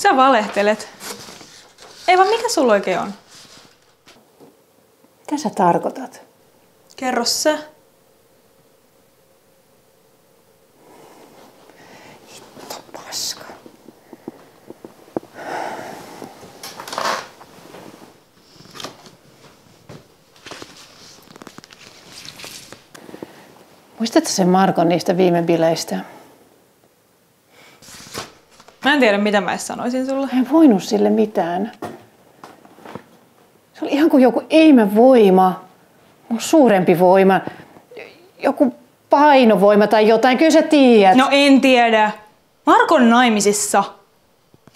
Sä valehtelet. Ei vaan mikä sulla oikein on? Mitä sä tarkoitat? Kerro sä. Hitto paska. Muistatko sen Markon niistä viime bileistä? Mä en tiedä mitä mä edes sanoisin sulle. Mä en voinut sille mitään. Se oli ihan kuin joku voima, suurempi voima, joku painovoima tai jotain, kyllä sä tiedät. No en tiedä. Marko on naimisissa.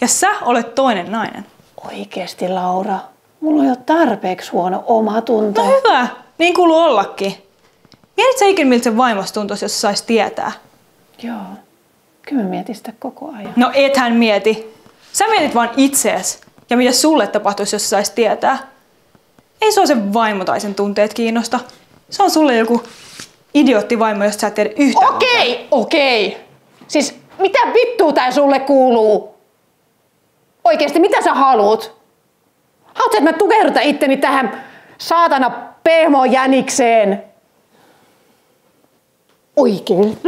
Ja sä olet toinen nainen. Oikeesti, Laura. Mulla on jo tarpeeksi huono omatunto. No hyvä, niin kuuluu ollakin. Mietit sä ikinä miltä se vaimosta tuntuisi, jos sais tietää? Joo, kyllä mä mietin sitä koko ajan. No ethän mieti. Sä mietit vaan itseäsi. Ja mitä sulle tapahtuisi, jos sais tietää. Ei sua se vaimo tai sen tunteet kiinnosta. Se on sulle joku idioottivaimo, josta sä et tiedä yhtään. Okei. Siis mitä vittua tää sulle kuuluu? Oikeesti, mitä sä haluut? Haluatko, että mä tukehdutan itteni tähän saatana pehmo-jänikseen? Oikeesti?